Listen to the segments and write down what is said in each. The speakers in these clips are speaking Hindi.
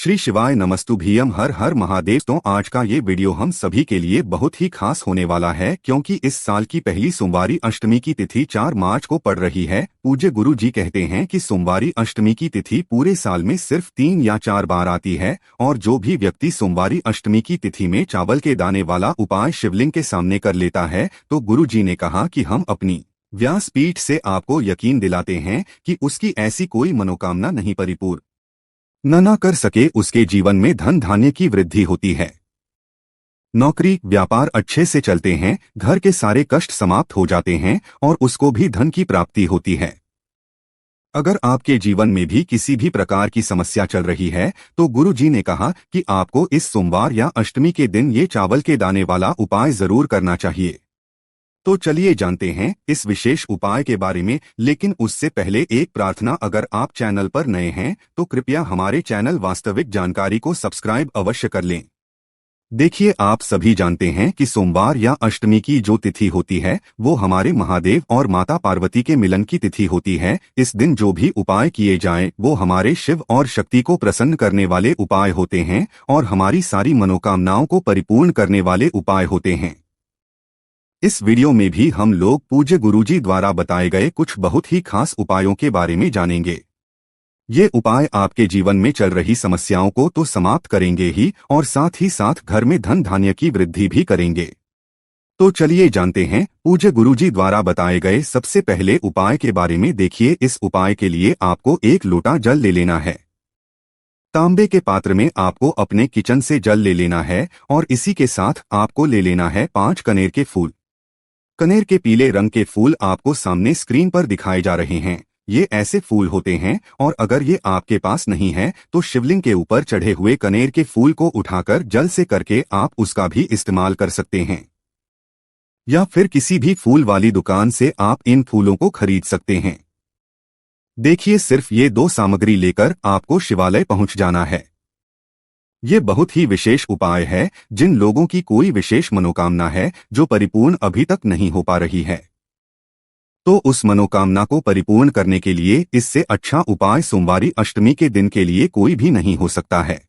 श्री शिवाय नमस्तुभ्यम हर हर महादेव। तो आज का ये वीडियो हम सभी के लिए बहुत ही खास होने वाला है, क्योंकि इस साल की पहली सोमवारी अष्टमी की तिथि 4 मार्च को पड़ रही है। पूज्य गुरु जी कहते हैं कि सोमवारी अष्टमी की तिथि पूरे साल में सिर्फ 3 या 4 बार आती है, और जो भी व्यक्ति सोमवारी अष्टमी की तिथि में चावल के दाने वाला उपाय शिवलिंग के सामने कर लेता है, तो गुरु जी ने कहा कि हम अपनी व्यासपीठ से आपको यकीन दिलाते हैं कि उसकी ऐसी कोई मनोकामना नहीं परिपूर्ण न कर सके, उसके जीवन में धन धान्य की वृद्धि होती है, नौकरी व्यापार अच्छे से चलते हैं, घर के सारे कष्ट समाप्त हो जाते हैं और उसको भी धन की प्राप्ति होती है। अगर आपके जीवन में भी किसी भी प्रकार की समस्या चल रही है, तो गुरु जी ने कहा कि आपको इस सोमवार या अष्टमी के दिन ये चावल के दाने वाला उपाय जरूर करना चाहिए। तो चलिए जानते हैं इस विशेष उपाय के बारे में, लेकिन उससे पहले एक प्रार्थना, अगर आप चैनल पर नए हैं तो कृपया हमारे चैनल वास्तविक जानकारी को सब्सक्राइब अवश्य कर लें। देखिए, आप सभी जानते हैं कि सोमवार या अष्टमी की जो तिथि होती है वो हमारे महादेव और माता पार्वती के मिलन की तिथि होती है। इस दिन जो भी उपाय किए जाएं वो हमारे शिव और शक्ति को प्रसन्न करने वाले उपाय होते हैं और हमारी सारी मनोकामनाओं को परिपूर्ण करने वाले उपाय होते हैं। इस वीडियो में भी हम लोग पूज्य गुरुजी द्वारा बताए गए कुछ बहुत ही खास उपायों के बारे में जानेंगे। ये उपाय आपके जीवन में चल रही समस्याओं को तो समाप्त करेंगे ही, और साथ ही साथ घर में धन धान्य की वृद्धि भी करेंगे। तो चलिए जानते हैं पूज्य गुरुजी द्वारा बताए गए सबसे पहले उपाय के बारे में। देखिए, इस उपाय के लिए आपको 1 लोटा जल ले लेना है। तांबे के पात्र में आपको अपने किचन से जल ले लेना है, और इसी के साथ आपको ले लेना है 5 कनेर के फूल। कनेर के पीले रंग के फूल आपको सामने स्क्रीन पर दिखाए जा रहे हैं। ये ऐसे फूल होते हैं, और अगर ये आपके पास नहीं है तो शिवलिंग के ऊपर चढ़े हुए कनेर के फूल को उठाकर जल से करके आप उसका भी इस्तेमाल कर सकते हैं, या फिर किसी भी फूल वाली दुकान से आप इन फूलों को खरीद सकते हैं। देखिए, सिर्फ ये 2 सामग्री लेकर आपको शिवालय पहुंच जाना है। ये बहुत ही विशेष उपाय है। जिन लोगों की कोई विशेष मनोकामना है जो परिपूर्ण अभी तक नहीं हो पा रही है, तो उस मनोकामना को परिपूर्ण करने के लिए इससे अच्छा उपाय सोमवारी अष्टमी के दिन के लिए कोई भी नहीं हो सकता है।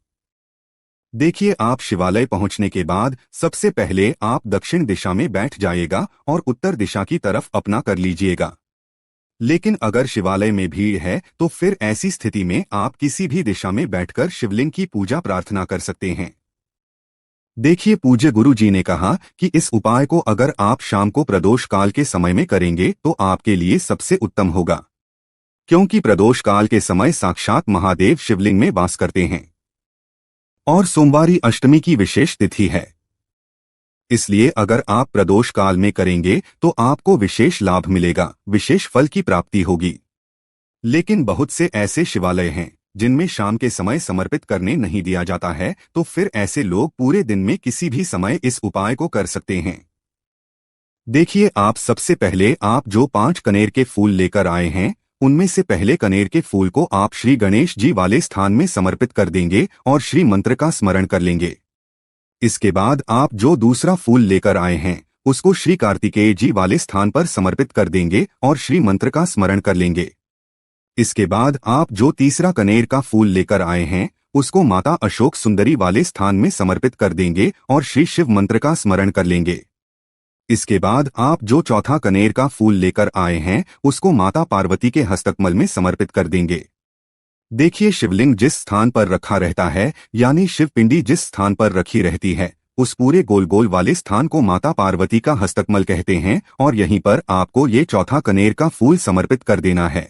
देखिए, आप शिवालय पहुंचने के बाद सबसे पहले आप दक्षिण दिशा में बैठ जाइएगा और उत्तर दिशा की तरफ अपना कर लीजिएगा। लेकिन अगर शिवालय में भीड़ है तो फिर ऐसी स्थिति में आप किसी भी दिशा में बैठकर शिवलिंग की पूजा प्रार्थना कर सकते हैं। देखिए, पूज्य गुरु जी ने कहा कि इस उपाय को अगर आप शाम को प्रदोष काल के समय में करेंगे तो आपके लिए सबसे उत्तम होगा, क्योंकि प्रदोष काल के समय साक्षात महादेव शिवलिंग में वास करते हैं और सोमवारी अष्टमी की विशेष तिथि है। इसलिए अगर आप प्रदोष काल में करेंगे तो आपको विशेष लाभ मिलेगा, विशेष फल की प्राप्ति होगी। लेकिन बहुत से ऐसे शिवालय हैं जिनमें शाम के समय समर्पित करने नहीं दिया जाता है, तो फिर ऐसे लोग पूरे दिन में किसी भी समय इस उपाय को कर सकते हैं। देखिए, आप सबसे पहले आप जो 5 कनेर के फूल लेकर आए हैं, उनमें से पहले कनेर के फूल को आप श्री गणेश जी वाले स्थान में समर्पित कर देंगे और श्री मंत्र का स्मरण कर लेंगे। इसके बाद आप जो दूसरा फूल लेकर आए हैं उसको श्री कार्तिकेय जी वाले स्थान पर समर्पित कर देंगे और श्री मंत्र का स्मरण कर लेंगे। इसके बाद आप जो तीसरा कनेर का फूल लेकर आए हैं उसको माता अशोक सुंदरी वाले स्थान में समर्पित कर देंगे और श्री शिव मंत्र का स्मरण कर लेंगे। इसके बाद आप जो चौथा कनेर का फूल लेकर आए हैं उसको माता पार्वती के हस्तकमल में समर्पित कर देंगे। देखिए, शिवलिंग जिस स्थान पर रखा रहता है, यानी शिवपिंडी जिस स्थान पर रखी रहती है, उस पूरे गोल गोल वाले स्थान को माता पार्वती का हस्तकमल कहते हैं, और यहीं पर आपको ये चौथा कनेर का फूल समर्पित कर देना है।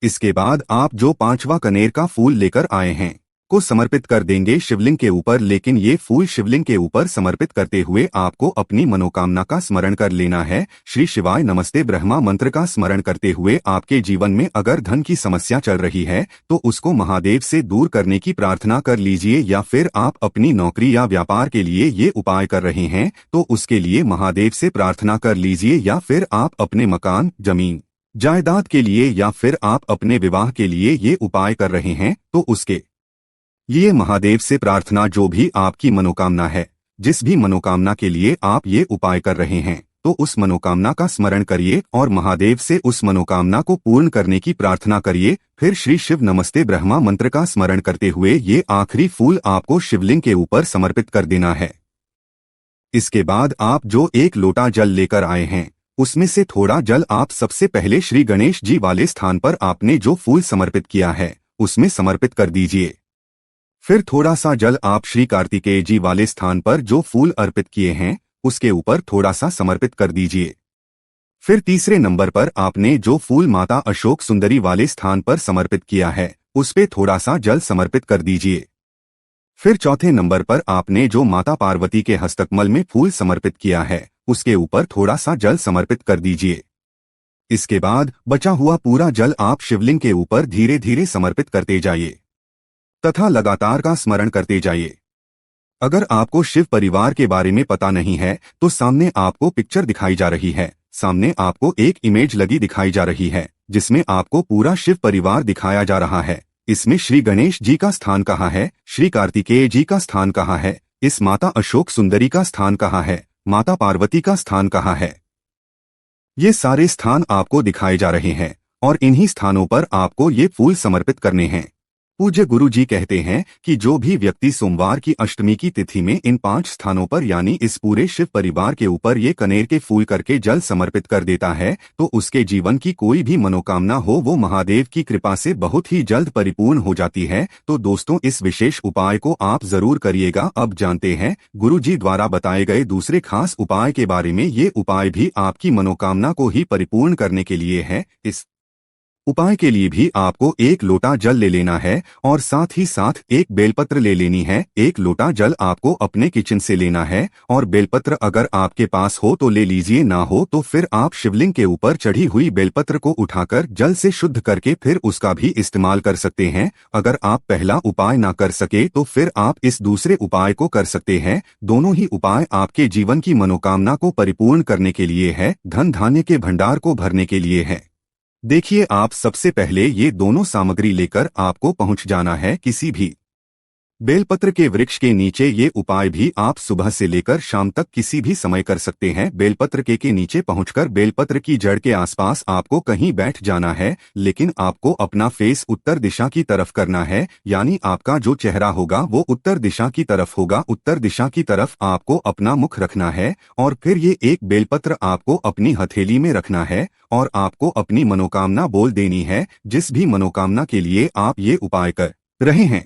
इसके बाद आप जो 5वां कनेर का फूल लेकर आए हैं को समर्पित कर देंगे शिवलिंग के ऊपर। लेकिन ये फूल शिवलिंग के ऊपर समर्पित करते हुए आपको अपनी मनोकामना का स्मरण कर लेना है। श्री शिवाय नमस्ते ब्रह्मा मंत्र का स्मरण करते हुए आपके जीवन में अगर धन की समस्या चल रही है तो उसको महादेव से दूर करने की प्रार्थना कर लीजिए, या फिर आप अपनी नौकरी या व्यापार के लिए ये उपाय कर रहे हैं तो उसके लिए महादेव से प्रार्थना कर लीजिए, या फिर आप अपने मकान जमीन जायदाद के लिए, या फिर आप अपने विवाह के लिए ये उपाय कर रहे हैं तो उसके लिए महादेव से प्रार्थना। जो भी आपकी मनोकामना है, जिस भी मनोकामना के लिए आप ये उपाय कर रहे हैं, तो उस मनोकामना का स्मरण करिए और महादेव से उस मनोकामना को पूर्ण करने की प्रार्थना करिए। फिर श्री शिव नमस्ते ब्रह्मा मंत्र का स्मरण करते हुए ये आखिरी फूल आपको शिवलिंग के ऊपर समर्पित कर देना है। इसके बाद आप जो एक लोटा जल लेकर आए हैं उसमें से थोड़ा जल आप सबसे पहले श्री गणेश जी वाले स्थान पर आपने जो फूल समर्पित किया है उसमें समर्पित कर दीजिए। फिर थोड़ा सा जल आप श्री कार्तिकेय जी वाले स्थान पर जो फूल अर्पित किए हैं उसके ऊपर थोड़ा सा समर्पित कर दीजिए। फिर तीसरे नंबर पर आपने जो फूल माता अशोक सुंदरी वाले स्थान पर समर्पित किया है उस पे थोड़ा सा जल समर्पित कर दीजिए। फिर चौथे नंबर पर आपने जो माता पार्वती के हस्तकमल में फूल समर्पित किया है उसके ऊपर थोड़ा सा जल समर्पित कर दीजिए। इसके बाद बचा हुआ पूरा जल आप शिवलिंग के ऊपर धीरे धीरे समर्पित करते जाइए तथा लगातार का स्मरण करते जाइए। अगर आपको शिव परिवार के बारे में पता नहीं है तो सामने आपको पिक्चर दिखाई जा रही है, सामने आपको एक इमेज लगी दिखाई जा रही है जिसमें आपको पूरा शिव परिवार दिखाया जा रहा है। इसमें श्री गणेश जी का स्थान कहाँ है, श्री कार्तिकेय जी का स्थान कहाँ है, इस माता अशोक सुंदरी का स्थान कहाँ है, माता पार्वती का स्थान कहाँ है। ये सारे स्थान आपको दिखाए जा रहे हैं और इन्हीं स्थानों पर आपको ये फूल समर्पित करने हैं। पूज्य गुरु जी कहते हैं कि जो भी व्यक्ति सोमवार की अष्टमी की तिथि में इन 5 स्थानों पर यानी इस पूरे शिव परिवार के ऊपर ये कनेर के फूल करके जल समर्पित कर देता है तो उसके जीवन की कोई भी मनोकामना हो वो महादेव की कृपा से बहुत ही जल्द परिपूर्ण हो जाती है। तो दोस्तों इस विशेष उपाय को आप जरूर करिएगा। अब जानते हैं गुरु जी द्वारा बताए गए दूसरे खास उपाय के बारे में। ये उपाय भी आपकी मनोकामना को ही परिपूर्ण करने के लिए है। इस उपाय के लिए भी आपको एक लोटा जल ले लेना है और साथ ही साथ एक बेलपत्र ले लेनी है। एक लोटा जल आपको अपने किचन से लेना है और बेलपत्र अगर आपके पास हो तो ले लीजिए, ना हो तो फिर आप शिवलिंग के ऊपर चढ़ी हुई बेलपत्र को उठाकर जल से शुद्ध करके फिर उसका भी इस्तेमाल कर सकते हैं। अगर आप पहला उपाय ना कर सके तो फिर आप इस दूसरे उपाय को कर सकते हैं। दोनों ही उपाय आपके जीवन की मनोकामना को परिपूर्ण करने के लिए है, धन धान्य के भंडार को भरने के लिए है। देखिए, आप सबसे पहले ये दोनों सामग्री लेकर आपको पहुंच जाना है किसी भी बेलपत्र के वृक्ष के नीचे। ये उपाय भी आप सुबह से लेकर शाम तक किसी भी समय कर सकते हैं। बेलपत्र के नीचे पहुंचकर बेलपत्र की जड़ के आसपास आपको कहीं बैठ जाना है, लेकिन आपको अपना फेस उत्तर दिशा की तरफ करना है, यानी आपका जो चेहरा होगा वो उत्तर दिशा की तरफ होगा। उत्तर दिशा की तरफ आपको अपना मुख रखना है और फिर ये एक बेलपत्र आपको अपनी हथेली में रखना है और आपको अपनी मनोकामना बोल देनी है। जिस भी मनोकामना के लिए आप ये उपाय कर रहे हैं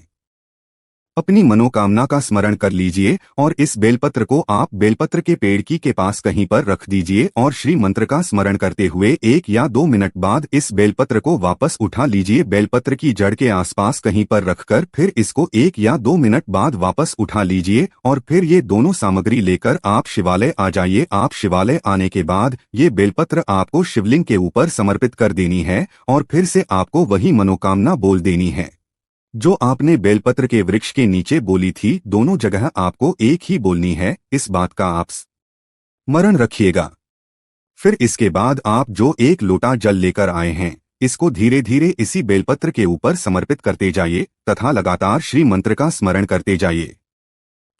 अपनी मनोकामना का स्मरण कर लीजिए और इस बेलपत्र को आप बेलपत्र के पेड़ के पास कहीं पर रख दीजिए और श्री मंत्र का स्मरण करते हुए 1 या 2 मिनट बाद इस बेलपत्र को वापस उठा लीजिए। बेलपत्र की जड़ के आसपास कहीं पर रखकर फिर इसको 1 या 2 मिनट बाद वापस उठा लीजिए और फिर ये दोनों सामग्री लेकर आप शिवालय आ जाइए। आप शिवालय आने के बाद ये बेलपत्र आपको शिवलिंग के ऊपर समर्पित कर देनी है और फिर से आपको वही मनोकामना बोल देनी है जो आपने बेलपत्र के वृक्ष के नीचे बोली थी। दोनों जगह आपको एक ही बोलनी है, इस बात का आप स्मरण रखिएगा। फिर इसके बाद आप जो एक लोटा जल लेकर आए हैं इसको धीरे धीरे इसी बेलपत्र के ऊपर समर्पित करते जाइए तथा लगातार श्री मंत्र का स्मरण करते जाइए।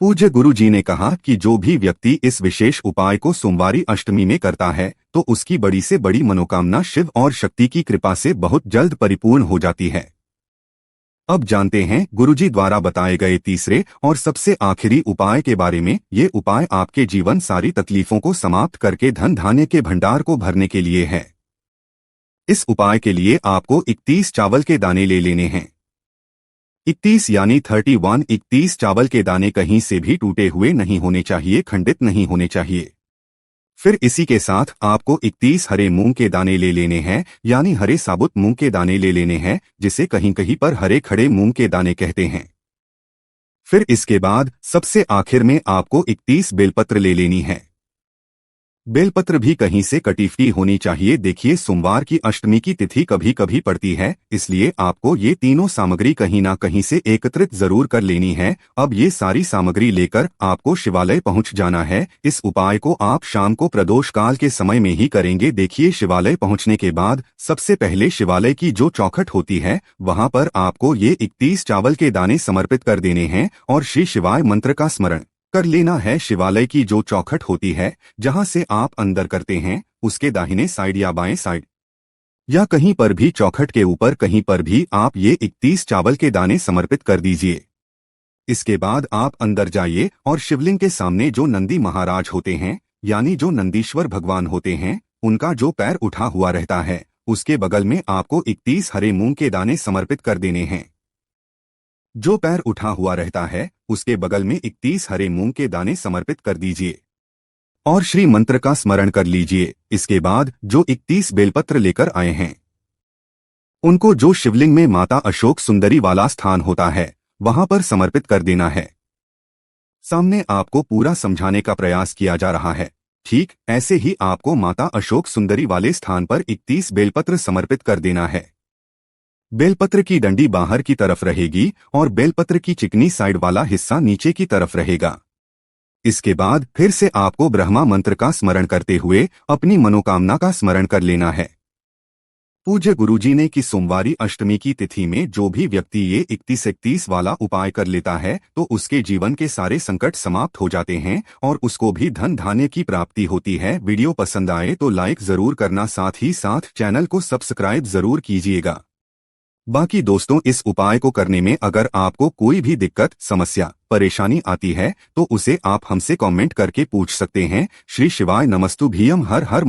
पूज्य गुरु जी ने कहा कि जो भी व्यक्ति इस विशेष उपाय को सोमवारी अष्टमी में करता है तो उसकी बड़ी से बड़ी मनोकामना शिव और शक्ति की कृपा से बहुत जल्द परिपूर्ण हो जाती है। अब जानते हैं गुरुजी द्वारा बताए गए तीसरे और सबसे आखिरी उपाय के बारे में। ये उपाय आपके जीवन सारी तकलीफों को समाप्त करके धन धान्य के भंडार को भरने के लिए है। इस उपाय के लिए आपको 31 चावल के दाने ले लेने हैं। 31 यानी 31। 31 चावल के दाने कहीं से भी टूटे हुए नहीं होने चाहिए, खंडित नहीं होने चाहिए। फिर इसी के साथ आपको 31 हरे मूंग के दाने ले लेने हैं, यानी हरे साबुत मूंग के दाने ले लेने हैं, जिसे कहीं कहीं पर हरे खड़े मूंग के दाने कहते हैं। फिर इसके बाद सबसे आखिर में आपको 31 बेलपत्र ले लेनी है। बेलपत्र भी कहीं से कटीफी होनी चाहिए। देखिए, सोमवार की अष्टमी की तिथि कभी कभी पड़ती है, इसलिए आपको ये तीनों सामग्री कहीं ना कहीं से एकत्रित जरूर कर लेनी है। अब ये सारी सामग्री लेकर आपको शिवालय पहुंच जाना है। इस उपाय को आप शाम को प्रदोष काल के समय में ही करेंगे। देखिए, शिवालय पहुंचने के बाद सबसे पहले शिवालय की जो चौखट होती है वहां पर आपको ये 31 चावल के दाने समर्पित कर देने हैं और श्री शिवाय मंत्र का स्मरण कर लेना है। शिवालय की जो चौखट होती है जहां से आप अंदर करते हैं उसके दाहिने साइड या बाएं साइड या कहीं पर भी चौखट के ऊपर कहीं पर भी आप ये 31 चावल के दाने समर्पित कर दीजिए। इसके बाद आप अंदर जाइए और शिवलिंग के सामने जो नंदी महाराज होते हैं, यानी जो नंदीश्वर भगवान होते हैं, उनका जो पैर उठा हुआ रहता है, उसके बगल में आपको 31 हरे मूंग के दाने समर्पित कर देने हैं। जो पैर उठा हुआ रहता है, उसके बगल में 31 हरे मूंग के दाने समर्पित कर दीजिए और श्री मंत्र का स्मरण कर लीजिए। इसके बाद जो 31 बेलपत्र लेकर आए हैं, उनको जो शिवलिंग में माता अशोक सुंदरी वाला स्थान होता है, वहां पर समर्पित कर देना है। सामने आपको पूरा समझाने का प्रयास किया जा रहा है। ठीक ऐसे ही आपको माता अशोक सुंदरी वाले स्थान पर 31 बेलपत्र समर्पित कर देना है। बेलपत्र की डंडी बाहर की तरफ रहेगी और बेलपत्र की चिकनी साइड वाला हिस्सा नीचे की तरफ रहेगा। इसके बाद फिर से आपको ब्रह्मा मंत्र का स्मरण करते हुए अपनी मनोकामना का स्मरण कर लेना है। पूज्य गुरुजी ने कि सोमवारी अष्टमी की तिथि में जो भी व्यक्ति ये 31 वाला उपाय कर लेता है तो उसके जीवन के सारे संकट समाप्त हो जाते हैं और उसको भी धन धान्य की प्राप्ति होती है। वीडियो पसंद आए तो लाइक जरूर करना, साथ ही साथ चैनल को सब्सक्राइब जरूर कीजिएगा। बाकी दोस्तों, इस उपाय को करने में अगर आपको कोई भी दिक्कत, समस्या, परेशानी आती है तो उसे आप हमसे कमेंट करके पूछ सकते हैं। श्री शिवाय नमस्तुभ्यम। हर हर